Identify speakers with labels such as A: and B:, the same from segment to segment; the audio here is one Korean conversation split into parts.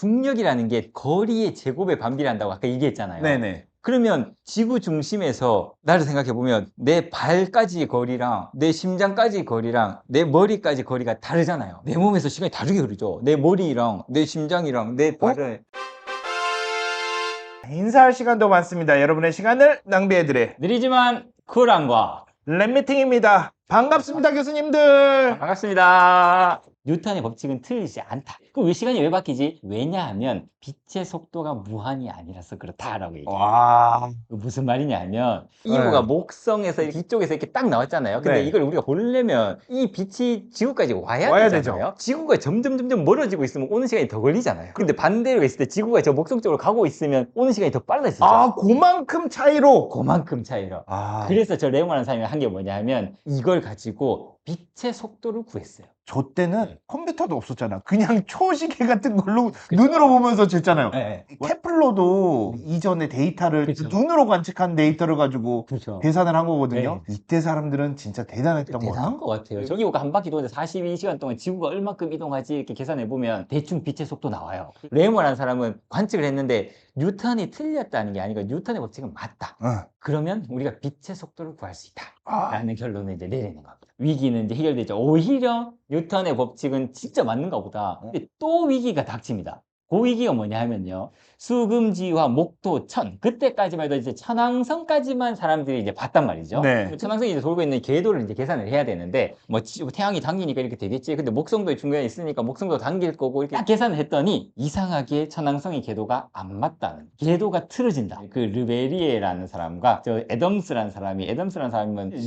A: 중력이라는 게 거리의 제곱에 반비례한다고 아까 얘기했잖아요.
B: 네네.
A: 그러면 지구 중심에서 나를 생각해 보면 내 발까지의 거리랑 내 심장까지의 거리랑 내 머리까지 거리가 다르잖아요. 내 몸에서 시간이 다르게 흐르죠. 내 머리랑 내 심장이랑 내 발을.
B: 인사할 시간도 많습니다. 여러분의 시간을 낭비해드릴
A: 느리지만 쿨한 과
B: 랩미팅입니다. 반갑습니다, 교수님들.
A: 반갑습니다. 뉴턴의 법칙은 틀리지 않다. 그럼 왜 시간이 왜 바뀌지? 왜냐하면 빛의 속도가 무한이 아니라서 그렇다라고 얘기해요.
B: 와.
A: 무슨 말이냐 하면
B: 네.
A: 이유가 목성에서 뒤쪽에서 이렇게 딱 나왔잖아요. 근데
B: 네.
A: 이걸 우리가 보려면 이 빛이 지구까지 와야
B: 와야
A: 되잖아요. 지구가 점점 멀어지고 있으면 오는 시간이 더 걸리잖아요. 근데 반대로 했을 때 지구가 저 목성 쪽으로 가고 있으면 오는 시간이 더 빨라지죠.
B: 아, 그만큼 차이로.
A: 그만큼 차이로.
B: 아,
A: 그래서 저 레오마라는 사람이 한 게 뭐냐 하면 이걸 가지고 빛의 속도를 구했어요.
B: 저 때는 컴퓨터도 없었잖아. 그냥 초시계 같은 걸로
A: 그쵸?
B: 눈으로 보면서 쟀잖아요.
A: 네.
B: 케플러도 이전에 데이터를
A: 그쵸.
B: 눈으로 관측한 데이터를 가지고
A: 그렇죠.
B: 계산을 한 거거든요.
A: 네.
B: 이때 사람들은 진짜 대단했던
A: 대단한
B: 거야.
A: 것 같아요. 저기가 한 바퀴 도는데 42시간 동안 지구가 얼마큼 이동하지 이렇게 계산해 보면 대충 빛의 속도 나와요. 레이머라는 사람은 관측을 했는데 뉴턴이 틀렸다는 게 아니고 뉴턴의 법칙은 맞다.
B: 응.
A: 그러면 우리가 빛의 속도를 구할 수 있다.
B: 아,
A: 라는 결론을 이제 내리는 겁니다. 위기는 이제 해결되죠. 오히려 뉴턴의 법칙은 진짜 맞는가 보다. 근데 또 위기가 닥칩니다. 그 위기가 뭐냐 하면요. 수금지와 목토, 천. 그때까지만 해도 이제 천왕성까지만 사람들이 이제 봤단 말이죠.
B: 네.
A: 천왕성이 이제 돌고 있는 궤도를 이제 계산을 해야 되는데, 뭐 태양이 당기니까 이렇게 되겠지. 근데 목성도 중간에 있으니까 목성도 당길 거고 이렇게 딱 계산을 했더니 이상하게 천왕성의 궤도가 안 맞다는. 궤도가 틀어진다. 그 르베리에라는 사람과 저 애덤스라는 사람이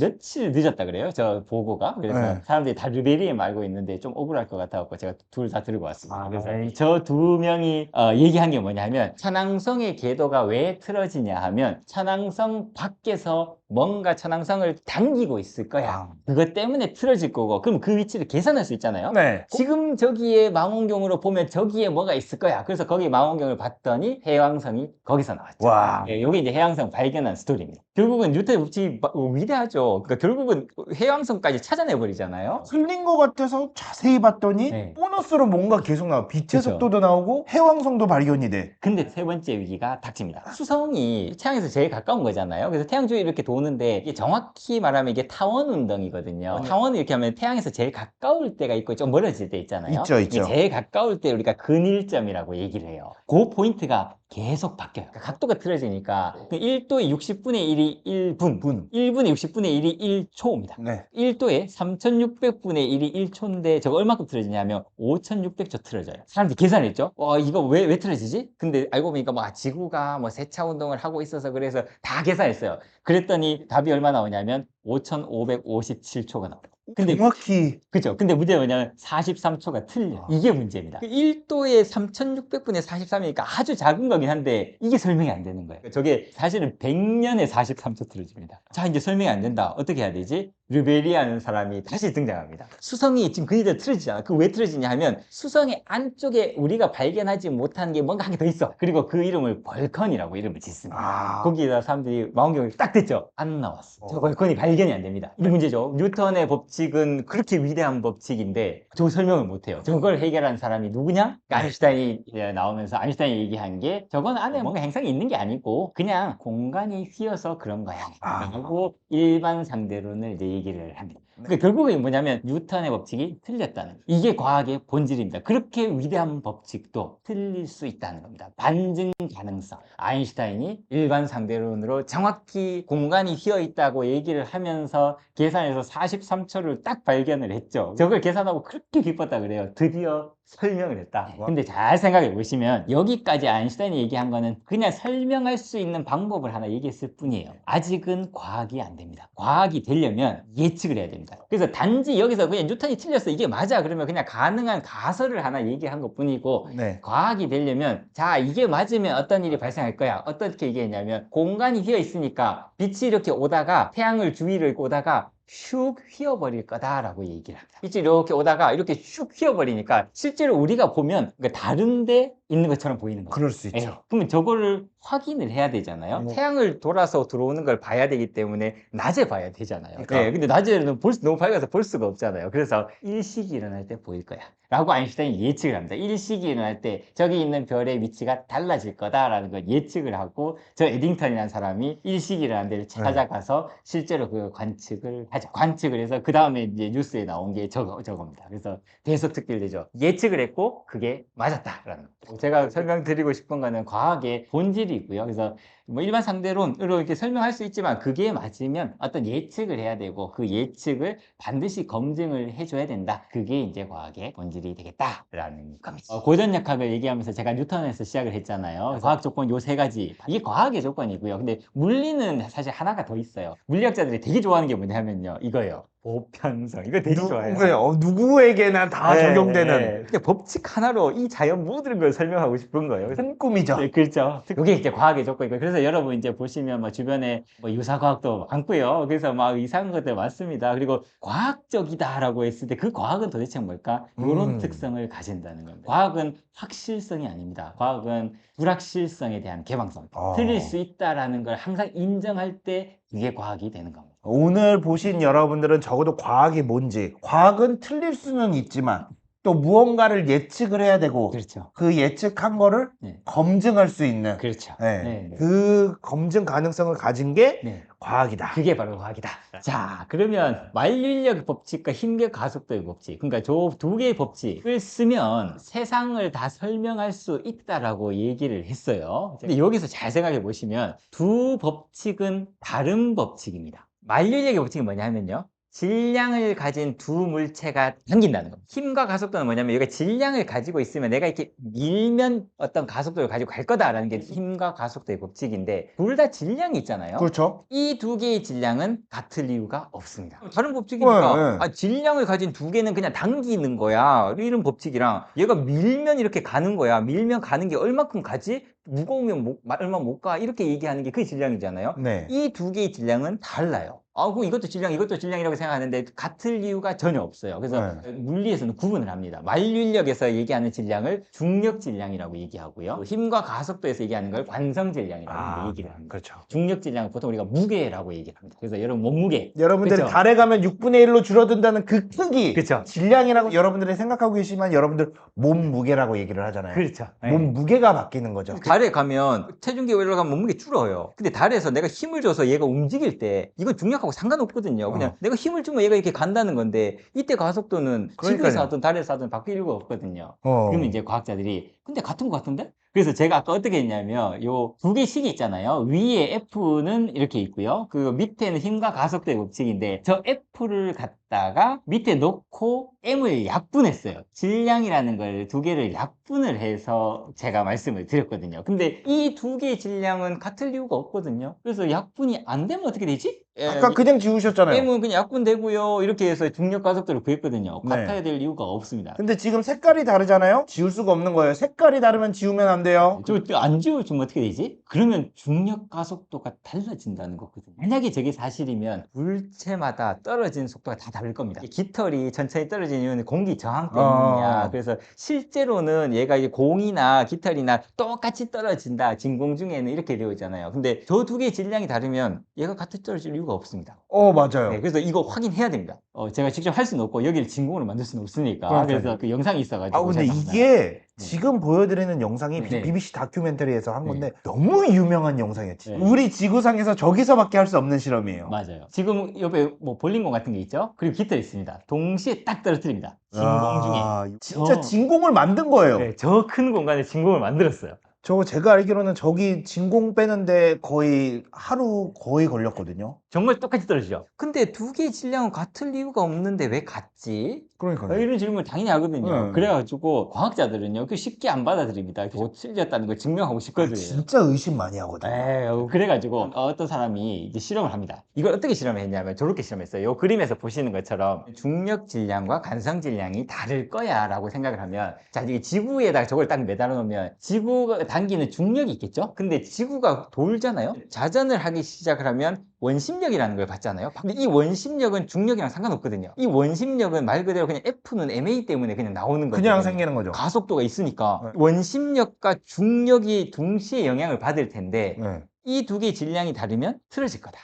A: 며칠 늦었다 그래요. 저 보고가. 그래서
B: 네.
A: 사람들이 다 르베리에 알고 있는데 좀 억울할 것 같아갖고 제가 둘 다 들고 왔습니다.
B: 아,
A: 그래서
B: 에이.
A: 저 두 명이 얘기한 게 뭐냐 하면 천왕성의 궤도가 왜 틀어지냐 하면 천왕성 밖에서 뭔가 천왕성을 당기고 있을 거야.
B: 아.
A: 그것 때문에 틀어질 거고 그럼 그 위치를 계산할 수 있잖아요.
B: 네.
A: 지금 저기에 망원경으로 보면 저기에 뭐가 있을 거야. 그래서 거기 망원경을 봤더니 해왕성이 거기서 나왔죠.
B: 와.
A: 예, 여기 이제 해왕성 발견한 스토리입니다. 결국은 뉴턴의 법칙이 위대하죠. 그러니까 결국은 해왕성까지 찾아내버리잖아요.
B: 틀린 것 같아서 자세히 봤더니
A: 네.
B: 보너스로 뭔가 계속 나와. 빛의
A: 그쵸.
B: 속도도 나오고 해왕성도 발견이 돼.
A: 근데 세 번째 위기가 닥칩니다. 수성이 태양에서 제일 가까운 거잖아요. 그래서 태양 주위를 이렇게 도는데 이게 정확히 말하면 이게 타원 운동이거든요. 타원을 이렇게 하면 태양에서 제일 가까울 때가 있고 좀 멀어질 때 있잖아요.
B: 있죠,
A: 이게
B: 있죠.
A: 제일 가까울 때 우리가 근일점이라고 얘기를 해요. 그 포인트가 계속 바뀌어요. 그러니까 각도가 틀어지니까 1도에 60분의 1이 1분, 1분에 60분의 1이 1초입니다.
B: 네.
A: 1도에 3600분의 1이 1초인데 저거 얼마큼 틀어지냐면 5600초 틀어져요. 사람들이 계산했죠? 이거 왜 틀어지지? 근데 알고 보니까 지구가 세차 운동을 하고 있어서 그래서 다 계산했어요. 그랬더니 답이 얼마 나오냐면 5557초가 나옵니다. 근데
B: 정확히.
A: 그죠. 근데 문제가 뭐냐면 43초가 틀려. 이게 문제입니다. 1도에 3600분의 43이니까 아주 작은 거긴 한데 이게 설명이 안 되는 거예요. 저게 사실은 100년에 43초 틀어집니다. 자, 이제 설명이 안 된다. 어떻게 해야 되지? 르베리아는 사람이 다시 등장합니다. 수성이 지금 그대로 틀어지잖아. 그 왜 틀어지냐 하면 수성의 안쪽에 우리가 발견하지 못한 게 뭔가 한 게 더 있어. 그리고 그 이름을 벌컨이라고 이름을 짓습니다.
B: 아.
A: 거기에다 사람들이 망원경을 딱 댔죠. 안 나왔어. 저 벌컨이 발견이 안 됩니다. 이게 문제죠. 뉴턴의 법칙은 그렇게 위대한 법칙인데 저 설명을 못해요. 저걸 해결한 사람이 누구냐? 아인슈타인이 나오면서 아인슈타인이 얘기한 게 저건 안에 뭔가 행성이 있는 게 아니고 그냥 공간이 휘어서 그런 거야. 라고 일반 상대론을 이제 얘기를 합니다. 그러니까 결국은 뭐냐면 뉴턴의 법칙이 틀렸다는 거예요. 이게 과학의 본질입니다. 그렇게 위대한 법칙도 틀릴 수 있다는 겁니다. 반증 가능성. 아인슈타인이 일반 상대론으로 정확히 공간이 휘어 있다고 얘기를 하면서 계산해서 43초를 딱 발견을 했죠. 저걸 계산하고 그렇게 기뻤다 그래요. 드디어 설명을 했다. 근데 잘 생각해 보시면 여기까지 아인슈타인이 얘기한 거는 그냥 설명할 수 있는 방법을 하나 얘기했을 뿐이에요. 아직은 과학이 안 됩니다. 과학이 되려면 예측을 해야 됩니다. 그래서 단지 여기서 그냥 뉴턴이 틀렸어. 이게 맞아. 그러면 그냥 가능한 가설을 하나 얘기한 것 뿐이고
B: 네.
A: 과학이 되려면 자, 이게 맞으면 어떤 일이 발생할 거야. 어떻게 얘기했냐면 공간이 휘어 있으니까 빛이 이렇게 오다가 태양을 주위를 오다가 슉 휘어버릴 거다라고 얘기를 합니다. 빛이 이렇게 오다가 이렇게 슉 휘어버리니까 실제로 우리가 보면 그러니까 다른데 있는 것처럼 보이는 거예요.
B: 그럴 수
A: 예.
B: 있죠.
A: 그러면 저거를 확인을 해야 되잖아요.
B: 뭐.
A: 태양을 돌아서 들어오는 걸 봐야 되기 때문에 낮에 봐야 되잖아요.
B: 그러니까.
A: 예, 근데 낮에는 너무 밝아서 볼 수가 없잖아요. 그래서 일식이 일어날 때 보일 거야 라고 아인슈타인이 예측을 합니다. 일식이 일어날 때 저기 있는 별의 위치가 달라질 거다라는 걸 예측을 하고, 저 에딩턴이라는 사람이 일식이 일어나는 데를 찾아가서 실제로 그 관측을 하죠. 관측을 해서 그 다음에 이제 뉴스에 나온 게 저겁니다. 그래서 대서특필되죠. 예측을 했고 그게 맞았다라는 거. 제가 설명드리고 싶은 거는 과학의 본질이 있고요. 그래서 뭐 일반 상대론으로 이렇게 설명할 수 있지만 그게 맞으면 어떤 예측을 해야 되고 그 예측을 반드시 검증을 해줘야 된다. 그게 이제 과학의 본질이 되겠다라는 겁니다. 고전역학을 얘기하면서 제가 뉴턴에서 시작을 했잖아요. 과학 조건 요 세 가지. 이게 과학의 조건이고요. 근데 물리는 사실 하나가 더 있어요. 물리학자들이 되게 좋아하는 게 뭐냐면요. 이거예요. 보편성. 이거 되게 좋아해요.
B: 누구에게나 다
A: 네,
B: 적용되는
A: 네. 근데 법칙 하나로 이 자연 모든 걸 설명하고 싶은 거예요.
B: 큰 꿈이죠.
A: 네, 그렇죠. 그게 이제 과학의 조건이고, 그래서 여러분 이제 보시면 뭐 주변에 뭐 유사과학도 많고요. 그래서 막 이상한 것들 많습니다. 그리고 과학적이다라고 했을 때 그 과학은 도대체 뭘까? 이런 특성을 가진다는 겁니다. 과학은 확실성이 아닙니다. 과학은 불확실성에 대한 개방성. 틀릴 수 있다라는 걸 항상 인정할 때 이게 과학이 되는 겁니다.
B: 오늘 보신 여러분들은 적어도 과학이 뭔지, 과학은 틀릴 수는 있지만 또 무언가를 예측을 해야 되고
A: 그렇죠.
B: 그 예측한 거를
A: 네.
B: 검증할 수 있는
A: 그렇죠.
B: 네.
A: 네, 네.
B: 그 검증 가능성을 가진 게
A: 네.
B: 과학이다.
A: 그게 바로 과학이다. 자, 그러면 만류인력 법칙과 힘계 가속도의 법칙, 그러니까 저 두 개의 법칙을 쓰면 세상을 다 설명할 수 있다라고 얘기를 했어요. 근데 여기서 잘 생각해 보시면 두 법칙은 다른 법칙입니다. 만류인력의 법칙이 뭐냐면요. 질량을 가진 두 물체가 당긴다는 겁니다. 힘과 가속도는 뭐냐면 여기가 질량을 가지고 있으면 내가 이렇게 밀면 어떤 가속도를 가지고 갈 거다라는 게 힘과 가속도의 법칙인데, 둘 다 질량이 있잖아요.
B: 그렇죠.
A: 이 두 개의 질량은 같을 이유가 없습니다. 다른 법칙이니까
B: 네.
A: 질량을 가진 두 개는 그냥 당기는 거야. 이런 법칙이랑 얘가 밀면 이렇게 가는 거야. 밀면 가는 게 얼마큼 가지? 무거우면 얼마 못 가. 이렇게 얘기하는 게 그 질량이잖아요.
B: 네.
A: 이 두 개의 질량은 달라요. 그럼 이것도 질량, 이것도 질량이라고 생각하는데 같을 이유가 전혀 없어요. 그래서 물리에서는 구분을 합니다. 만류인력에서 얘기하는 질량을 중력 질량이라고 얘기하고요. 힘과 가속도에서 얘기하는 걸 관성 질량이라고 얘기를 합니다.
B: 그렇죠.
A: 중력 질량은 보통 우리가 무게라고 얘기를 합니다. 그래서 여러분 몸무게.
B: 여러분들이
A: 그쵸?
B: 달에 가면 6분의 1로 줄어든다는 그 크기,
A: 그쵸?
B: 질량이라고 여러분들이 생각하고 계시지만 여러분들 몸무게라고 얘기를 하잖아요.
A: 그렇죠. 네.
B: 몸무게가 바뀌는 거죠.
A: 달에 가면 체중계 올라가면 몸무게 줄어요. 근데 달에서 내가 힘을 줘서 얘가 움직일 때 이건 중력하고 상관없거든요. 그냥 내가 힘을 주면 얘가 이렇게 간다는 건데, 이때 가속도는 지구에서
B: 그러니까요.
A: 하든 달에서 하든 바뀔 이유가 없거든요. 그러면 이제 과학자들이 근데 같은 것 같은데? 그래서 제가 아까 어떻게 했냐면 요 두 개 식이 있잖아요. 위에 F는 이렇게 있고요. 그 밑에는 힘과 가속도의 법칙인데, 저 F를 갖다가 밑에 놓고 M을 약분했어요. 질량이라는 걸 두 개를 약분을 해서 제가 말씀을 드렸거든요. 근데 이 두 개의 질량은 같을 이유가 없거든요. 그래서 약분이 안 되면 어떻게 되지?
B: 아까 그냥 지우셨잖아요.
A: M은 그냥 약분되고요. 이렇게 해서 중력 가속도를 구했거든요.
B: 네.
A: 같아야 될 이유가 없습니다.
B: 근데 지금 색깔이 다르잖아요. 지울 수가 없는 거예요. 색깔이 다르면 지우면 안 돼요.
A: 안 지워주면 어떻게 되지? 그러면 중력 가속도가 달라진다는 거거든요. 만약에 저게 사실이면 물체마다 떨어지는 속도가 다 다를 겁니다. 깃털이 천천히 떨어지는 이유는 공기 저항 때문이야. 그래서 실제로는 얘가 이제 공이나 깃털이나 똑같이 떨어진다. 진공 중에는 이렇게 되어 있잖아요. 근데 저 두 개의 질량이 다르면 얘가 같이 떨어질 이유가 없습니다.
B: 맞아요.
A: 네, 그래서 이거 확인해야 됩니다. 제가 직접 할 수는 없고 여기를 진공으로 만들 수는 없으니까.
B: 그러니까요.
A: 그래서 그 영상이 있어가지고.
B: 근데
A: 제가
B: 이게 지금 보여드리는 영상이
A: 네.
B: BBC 다큐멘터리에서 한 건데 너무 유명한 영상이었지.
A: 네.
B: 우리 지구상에서 저기서밖에 할 수 없는 실험이에요.
A: 맞아요. 지금 옆에 뭐 볼링공 같은 게 있죠? 그리고 깃털이 있습니다. 동시에 딱 떨어뜨립니다. 진공 중에.
B: 진짜 진공을 만든 거예요.
A: 네, 저 큰 공간에 진공을 만들었어요.
B: 저거 제가 알기로는 저기 진공 빼는데 거의 하루 거의 걸렸거든요.
A: 정말 똑같이 떨어지죠. 근데 두 개의 질량은 같을 이유가 없는데 왜 같지?
B: 그러니까요.
A: 이런 질문을 당연히 하거든요.
B: 네.
A: 그래가지고 과학자들은요, 그 쉽게 안 받아들입니다. 못 틀렸다는 걸 증명하고 싶거든요.
B: 진짜 의심 많이 하거든요.
A: 그래가지고 어떤 사람이 이제 실험을 합니다. 이걸 어떻게 실험을 했냐면 저렇게 실험했어요. 이 그림에서 보시는 것처럼 중력 질량과 관성 질량이 다를 거야 라고 생각을 하면, 자, 이게 지구에다가 저걸 딱 매달아 놓으면 지구가 당기는 중력이 있겠죠? 근데 지구가 돌잖아요? 자전을 하기 시작을 하면 원심 원심력이라는 걸 봤잖아요. 근데 이 원심력은 중력이랑 상관없거든요. 이 원심력은 말 그대로 그냥 F는 ma 때문에 그냥 나오는 거거든요.
B: 그냥 생기는 거죠.
A: 가속도가 있으니까
B: 네.
A: 원심력과 중력이 동시에 영향을 받을 텐데
B: 네.
A: 이 두 개의 질량이 다르면 틀어질 거다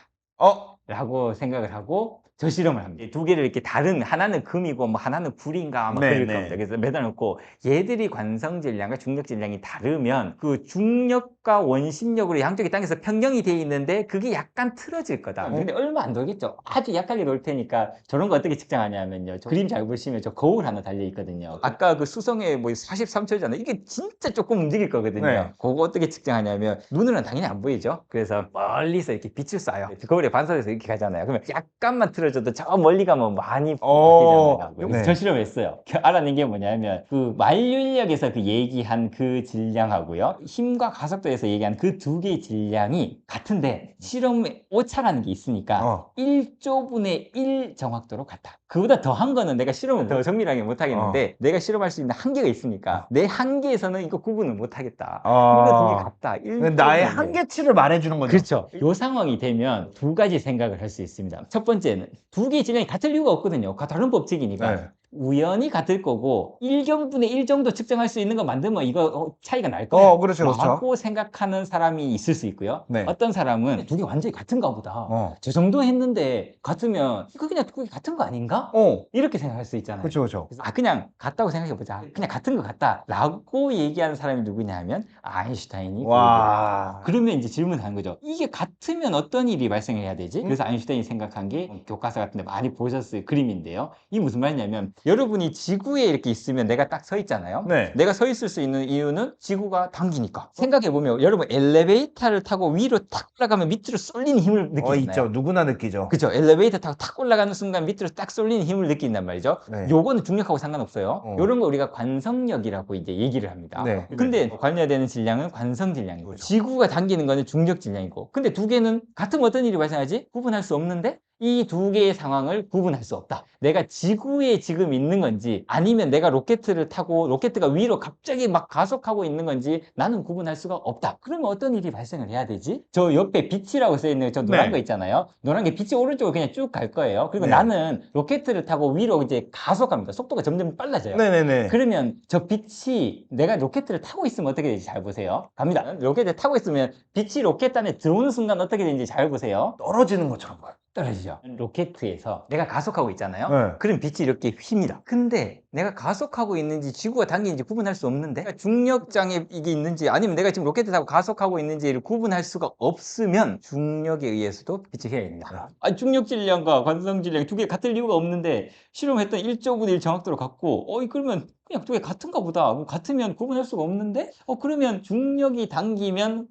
A: 라고 생각을 하고 저 실험을 합니다. 두 개를 이렇게 다른, 하나는 금이고 뭐 하나는 불인가 막
B: 네,
A: 그럴
B: 네.
A: 겁니다. 그래서 매달 놓고 얘들이 관성 질량과 중력 질량이 다르면 그 중력과 원심력으로 양쪽이 당겨서 평경이 돼 있는데 그게 약간 틀어질 거다. 근데 얼마 안 돌겠죠. 아주 약하게 돌 테니까 저런 거 어떻게 측정하냐면요. 저 그림 잘 보시면 저 거울 하나 달려 있거든요. 아까 그 수성에 뭐 43초잖아요. 이게 진짜 조금 움직일 거거든요.
B: 네.
A: 그거 어떻게 측정하냐면 눈으로는 당연히 안 보이죠. 그래서 멀리서 이렇게 빛을 쏴요. 거울에 반사돼서 이렇게 가잖아요. 그러면 약간만 틀어져도 저 멀리 가면 많이 바뀌잖아요.
B: 네.
A: 저 실험을 했어요. 알아낸 게 뭐냐면 그 만륜력에서 그 얘기한 그 질량하고요. 힘과 가속도에서 얘기한 그 두 개의 질량이 같은데 실험에 오차라는 게 있으니까 1조분의 1 정확도로 같아. 그보다 더한 거는 내가 실험을 더 정밀하게 못 하겠는데 내가 실험할 수 있는 한계가 있으니까 내 한계에서는 이거 구분을 못 하겠다. 이거 두 개 같다.
B: 나의
A: 1조분의
B: 한계치를 말해주는 거죠.
A: 그렇죠. 이 상황이 되면 두 가지 생각을 할 수 있습니다. 첫 번째는 두 개의 질량이 같을 이유가 없거든요. 다른 법칙이니까.
B: 네.
A: 우연히 같을 거고 1경분의 1 정도 측정할 수 있는 거 만들면 이거 차이가 날 거야.
B: 그렇죠, 그렇죠.
A: 라고 생각하는 사람이 있을 수 있고요.
B: 네.
A: 어떤 사람은 두 개 완전히 같은가 보다. 저 정도 했는데 같으면 이거 그냥 두 개 같은 거 아닌가? 이렇게 생각할 수 있잖아요.
B: 그렇죠, 그렇죠.
A: 그래서 그냥 같다고 생각해 보자. 그냥 같은 것 같다. 라고 얘기하는 사람이 누구냐 하면 아인슈타인이
B: 와.
A: 그러면 이제 질문하는 거죠. 이게 같으면 어떤 일이 발생해야 되지? 그래서 아인슈타인이 생각한 게 교과서 같은 데 많이 보셨을 그림인데요. 이게 무슨 말이냐면 여러분이 지구에 이렇게 있으면 내가 딱 서 있잖아요.
B: 네.
A: 내가 서 있을 수 있는 이유는 지구가 당기니까. 생각해보면 여러분 엘리베이터를 타고 위로 탁 올라가면 밑으로 쏠리는 힘을 느끼잖아요.
B: 있죠. 누구나 느끼죠.
A: 그죠. 엘리베이터 타고 탁 올라가는 순간 밑으로 딱 쏠리는 힘을 느낀단 말이죠.
B: 네.
A: 요거는 중력하고 상관없어요. 요런 거 우리가 관성력이라고 이제 얘기를 합니다.
B: 네.
A: 근데 관여되는 질량은 관성 질량이고 지구가 당기는 거는 중력 질량이고 근데 두 개는 같으면 어떤 일이 발생하지? 구분할 수 없는데 이 두 개의 상황을 구분할 수 없다. 내가 지구에 지금 있는 건지 아니면 내가 로켓을 타고 로켓가 위로 갑자기 막 가속하고 있는 건지 나는 구분할 수가 없다. 그러면 어떤 일이 발생을 해야 되지? 저 옆에 빛이라고 써 있는 저 노란
B: 네.
A: 거 있잖아요. 노란 게 빛이 오른쪽으로 그냥 쭉 갈 거예요. 그리고
B: 네.
A: 나는 로켓을 타고 위로 이제 가속합니다. 속도가 점점 빨라져요.
B: 네네네.
A: 그러면 저 빛이 내가 로켓을 타고 있으면 어떻게 되지? 잘 보세요. 갑니다. 로켓을 타고 있으면 빛이 로켓 안에 들어오는 순간 어떻게 되는지 잘 보세요.
B: 떨어지는 것처럼 봐요.
A: 떨어지죠. 로켓에서 내가 가속하고 있잖아요.
B: 네.
A: 그럼 빛이 이렇게 휩니다. 근데 내가 가속하고 있는지 지구가 당기는지 구분할 수 없는데 내가 중력장에 이게 있는지 아니면 내가 지금 로켓을 타고 가속하고 있는지를 구분할 수가 없으면 중력에 의해서도 빛이 휘어야 됩니다. 중력 질량과 관성 질량이 두 개 같을 이유가 없는데 실험했던 1조분의 1 정확도로 같고 그러면 그냥 두 개 같은가 보다. 같으면 구분할 수가 없는데 그러면 중력이 당기면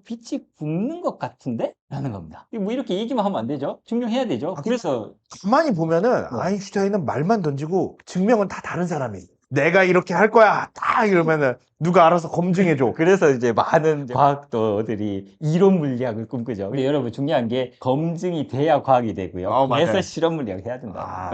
A: 빛이 굽는 것 같은데? 라는 겁니다. 뭐 이렇게 얘기만 하면 안 되죠. 증명해야 되죠. 그래서
B: 가만히 보면은 아인슈타인은 말만 던지고 증명은 다 다른 사람이. 내가 이렇게 할 거야. 딱 이러면은 누가 알아서 검증해줘.
A: 그래서 이제 많은 과학도들이 이론 물리학을 꿈꾸죠. 근데 여러분 중요한 게 검증이 돼야 과학이 되고요.
B: 맞아요.
A: 그래서 실험 물리학을 해야 된다.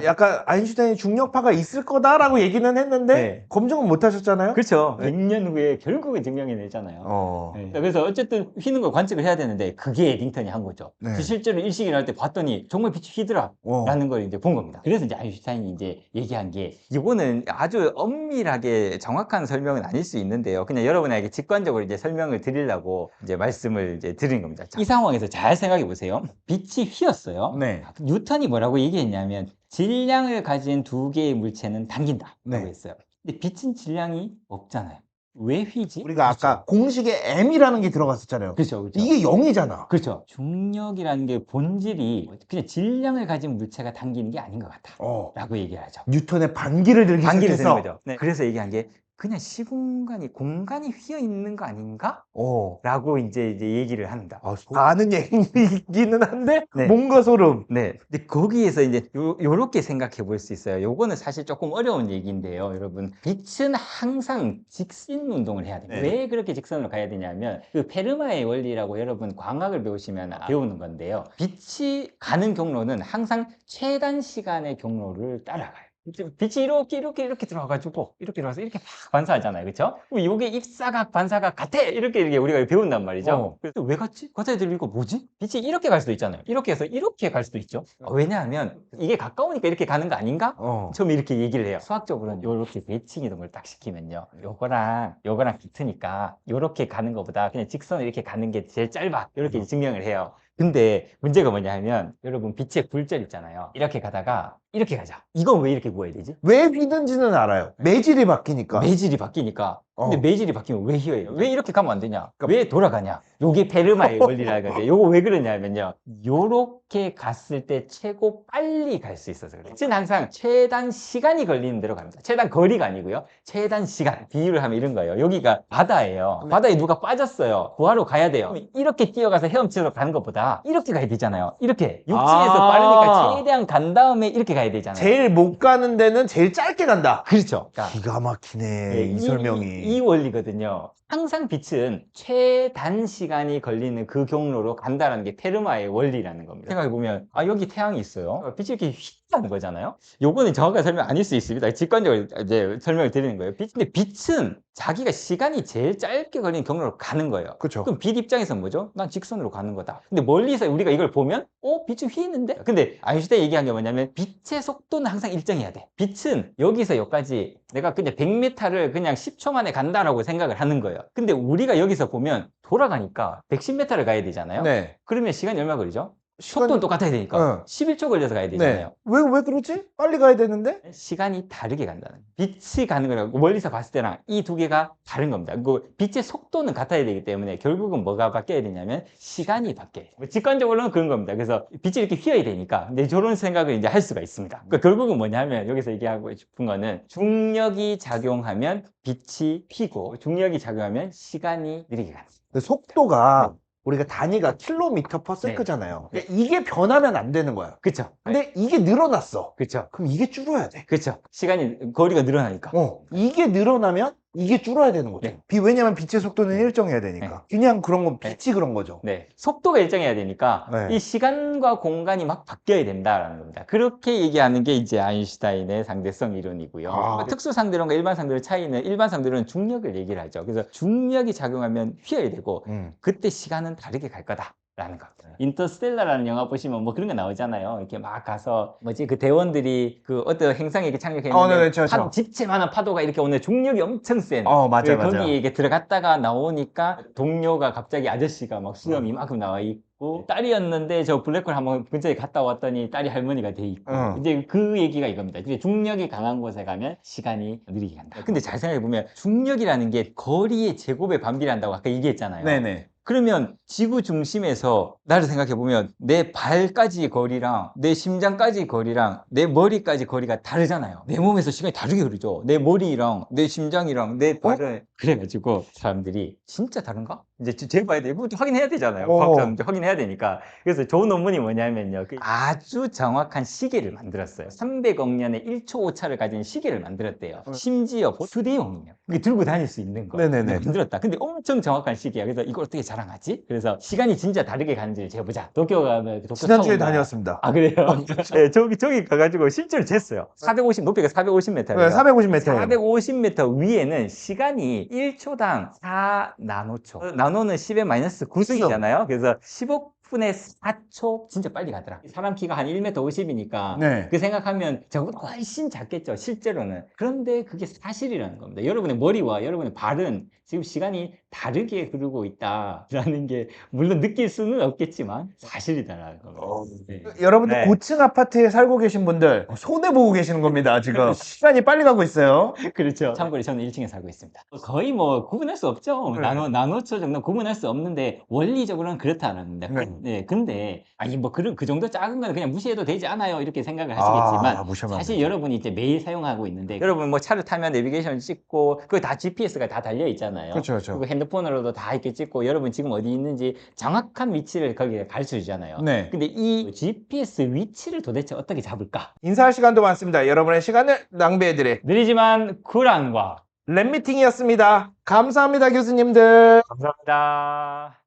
B: 약간 아인슈타인이 중력파가 있을 거다라고 얘기는 했는데
A: 네.
B: 검증은 못 하셨잖아요.
A: 그렇죠. 100년 후에 결국은 증명해내잖아요. 네. 그래서 어쨌든 휘는 걸 관측을 해야 되는데 그게 닝턴이 한 거죠.
B: 네.
A: 실제로 일식을 할 때 봤더니 정말 빛이 휘더라 라는 걸 이제 본 겁니다. 그래서 이제 아인슈타인이 이제 얘기한 게 이거는 아주 엄밀하게 정확한 설명은 아닐 수 있는데요. 그냥 여러분에게 직관적으로 이제 설명을 드리려고 이제 말씀을 이제 드린 겁니다. 자, 이 상황에서 잘 생각해 보세요. 빛이 휘었어요.
B: 네.
A: 뉴턴이 뭐라고 얘기했냐면 질량을 가진 두 개의 물체는 당긴다라고
B: 네.
A: 했어요. 근데 빛은 질량이 없잖아요. 왜 휘지?
B: 우리가 아까 공식에 M이라는 게 들어갔었잖아요.
A: 그렇죠.
B: 이게 0이잖아.
A: 그렇죠. 중력이라는 게 본질이 그냥 질량을 가진 물체가 당기는 게 아닌 것 같다. 라고 얘기하죠.
B: 뉴턴의 반기를 들기
A: 반기를
B: 시작해서
A: 드는 거죠. 네. 그래서 얘기한 게 그냥 시공간이 공간이 휘어 있는 거 아닌가? 라고 이제 얘기를 한다.
B: 아는 얘기기는 한데
A: 네.
B: 뭔가 소름.
A: 네. 근데 거기에서 이제 요렇게 생각해 볼 수 있어요. 요거는 사실 조금 어려운 얘기인데요. 여러분, 빛은 항상 직신 운동을 해야 됩니다.
B: 네.
A: 왜 그렇게 직선으로 가야 되냐면 그 페르마의 원리라고 여러분 광학을 배우시면 배우는 건데요. 빛이 가는 경로는 항상 최단 시간의 경로를 따라가요. 빛이 이렇게 들어와가지고 이렇게 들어와서 이렇게 막 반사하잖아요, 그렇죠? 그럼 이게 입사각 반사각 같아 이렇게 우리가 배운단 말이죠. 그래서 왜 같지? 같아 들리고 뭐지? 빛이 이렇게 갈 수도 있잖아요. 이렇게 해서 이렇게 갈 수도 있죠. 왜냐하면 이게 가까우니까 이렇게 가는 거 아닌가? 처음에 이렇게 얘기를 해요. 수학적으로는 이렇게 대칭 이동을 딱 시키면요, 요거랑 같으니까 이렇게 가는 것보다 그냥 직선을 이렇게 가는 게 제일 짧아, 이렇게 증명을 해요. 근데 문제가 뭐냐 하면 여러분 빛의 굴절 있잖아요. 이렇게 가다가 이렇게 가자. 이건 왜 이렇게 구워야 되지?
B: 왜 휘는지는 알아요. 매질이 바뀌니까.
A: 매질이 바뀌니까. 근데
B: 어.
A: 매질이 바뀌면 왜 휘어요? 왜 이렇게 가면 안 되냐? 왜 돌아가냐? 요게 페르마의 원리라는 건데, 요거 왜 그러냐면요, 요렇게 갔을 때 최고 빨리 갈 수 있어서 그래요. 빛은 항상 최단 시간이 걸리는 대로 갑니다. 최단 거리가 아니고요, 최단 시간. 비유를 하면 이런 거예요. 여기가 바다예요. 바다에 누가 빠졌어요. 구하러 가야 돼요. 그럼 이렇게 뛰어가서 헤엄치러 가는 것보다 이렇게 가야 되잖아요. 이렇게 육지에서 빠르니까 최대한 간 다음에 이렇게 가야 되잖아요.
B: 제일 못 가는 데는 제일 짧게 간다.
A: 그렇죠. 그러니까
B: 기가 막히네,
A: 네,
B: 이 설명이.
A: 이 원리거든요. 항상 빛은 최단 시간이 걸리는 그 경로로 간다는 게 페르마의 원리라는 겁니다. 생각해보면, 여기 태양이 있어요. 빛이 이렇게 휙 가는 거잖아요. 요거는 정확한 설명 아닐 수 있습니다. 직관적으로 이제 설명을 드리는 거예요. 근데 빛은 자기가 시간이 제일 짧게 걸리는 경로로 가는 거예요.
B: 그쵸.
A: 그럼 빛 입장에서 뭐죠? 난 직선으로 가는 거다. 근데 멀리서 우리가 이걸 보면, 빛이 휘는데? 근데 아인슈타인 얘기한 게 뭐냐면, 빛의 속도는 항상 일정해야 돼. 빛은 여기서 여기까지 내가 그냥 100m를 그냥 10초 만에 간다라고 생각을 하는 거예요. 근데 우리가 여기서 보면 돌아가니까 110m를 가야 되잖아요.
B: 네.
A: 그러면 시간이 얼마 걸리죠?
B: 시간이-
A: 속도는 똑같아야 되니까 11초 걸려서 가야 되잖아요.
B: 왜 그러지? 빨리 가야 되는데?
A: 시간이 다르게 간다는 거예요. 빛이 가는 거라고 멀리서 봤을 때랑 이 두 개가 다른 겁니다. 그 빛의 속도는 같아야 되기 때문에 결국은 뭐가 바뀌어야 되냐면 시간이 바뀌어야 돼요. 직관적으로는 그런 겁니다. 그래서 빛이 이렇게 휘어야 되니까. 근데 저런 생각을 이제 할 수가 있습니다. 그러니까 결국은 뭐냐면 여기서 얘기하고 싶은 거는 중력이 작용하면 빛이 휘고 중력이 작용하면 시간이 느리게 가는 거예요.
B: 근데 속도가 우리가 단위가 킬로미터 퍼
A: 네.
B: 세크잖아요. 근데 이게 변하면 안 되는 거야.
A: 그쵸?
B: 근데 이게 늘어났어.
A: 그쵸?
B: 그럼 이게 줄어야 돼.
A: 그쵸? 시간이, 거리가 늘어나니까.
B: 이게 늘어나면 이게 줄어야 되는 거죠.
A: 네.
B: 왜냐면 빛의 속도는 일정해야 되니까. 그냥 그런 건 빛이 그런 거죠.
A: 네. 속도가 일정해야 되니까
B: 네.
A: 이 시간과 공간이 막 바뀌어야 된다라는 겁니다. 그렇게 얘기하는 게 이제 아인슈타인의 상대성 이론이고요. 특수 상대론과 일반 상대론 차이는, 일반 상대론은 중력을 얘기를 하죠. 그래서 중력이 작용하면 휘어야 되고 그때 시간은 다르게 갈 거다라는 겁니다. 인터스텔라라는 영화 보시면 뭐 그런 거 나오잖아요. 이렇게 막 가서 그 대원들이 그 어떤 행성에 이렇게 착륙했는데
B: 네, 그렇죠.
A: 집채만한 파도가 이렇게 오는데 중력이 엄청 센.
B: 맞아.
A: 거기 이게 들어갔다가 나오니까 동료가 갑자기 아저씨가 막 수염이 이만큼 나와 있고 딸이었는데 저 블랙홀 한번 근처에 갔다 왔더니 딸이 할머니가 돼 있고 이제 그 얘기가 이겁니다. 근데 중력이 강한 곳에 가면 시간이 느리게 간다. 근데 잘 생각해 보면 중력이라는 게 거리의 제곱에 반비례한다고 아까 얘기했잖아요.
B: 네네.
A: 그러면 지구 중심에서 나를 생각해 보면 내 발까지 거리랑 내 심장까지 거리랑 내 머리까지 거리가 다르잖아요. 내 몸에서 시간이 다르게 흐르죠. 내 머리랑 내 심장이랑 내 발을 그래가지고 사람들이 진짜 다른가? 이제 재봐야 돼. 이거 확인해야 되잖아요. 과학자는 확인해야 되니까. 그래서 좋은 논문이 뭐냐면요, 아주 정확한 시계를 만들었어요. 300억 년의 1초 오차를 가진 시계를 만들었대요. 심지어 휴대용이에요. 그게 들고 다닐 수 있는 거.
B: 네네네.
A: 만들었다. 근데 엄청 정확한 시계야. 그래서 이걸 어떻게 자랑하지? 그래서 시간이 진짜 다르게 가는지를 재보자. 도쿄 가면 도쿄
B: 지난주에
A: 타워인가?
B: 다녔습니다.
A: 아, 그래요? 네, 저기 가가지고 실제로 쟀어요. 450, 높이가 450m예요.
B: 네, 450m.
A: 450m 위에는 시간이 1초당 4나노초. 나노는 10의 마이너스 9승이잖아요. 그래서 15분의 4초 진짜 빨리 가더라. 사람 키가 한 1m 50이니까
B: 네.
A: 그 생각하면 저보다 훨씬 작겠죠, 실제로는. 그런데 그게 사실이라는 겁니다. 여러분의 머리와 여러분의 발은 지금 시간이 다르게 흐르고 있다라는 게 물론 느낄 수는 없겠지만 사실이다라는 겁니다. 네.
B: 여러분들
A: 네.
B: 고층 아파트에 살고 계신 분들 손해보고 계시는 겁니다. 지금 시간이 빨리 가고 있어요.
A: 그렇죠. 참고로 저는 1층에 살고 있습니다. 거의 뭐 구분할 수 없죠.
B: 네.
A: 나노초 정도 구분할 수 없는데 원리적으로는 그렇다는 겁니다. 네, 근데 뭐 그 정도 작은 거는 그냥 무시해도 되지 않아요, 이렇게 생각을 하시겠지만
B: 무시하면
A: 사실
B: 안 되죠.
A: 여러분이 이제 매일 사용하고 있는데, 여러분 뭐 차를 타면 내비게이션 찍고 그거 다 GPS가 다 달려 있잖아요.
B: 그렇죠.
A: 그리고 핸드폰으로도 다 이렇게 찍고 여러분 지금 어디 있는지 정확한 위치를 거기에 가르쳐 주잖아요.
B: 네.
A: 근데 이 GPS 위치를 도대체 어떻게 잡을까?
B: 인사할 시간도 많습니다. 여러분의 시간을 낭비해드릴
A: 느리지만 쿨한과
B: 랩미팅이었습니다. 감사합니다, 교수님들.
A: 감사합니다.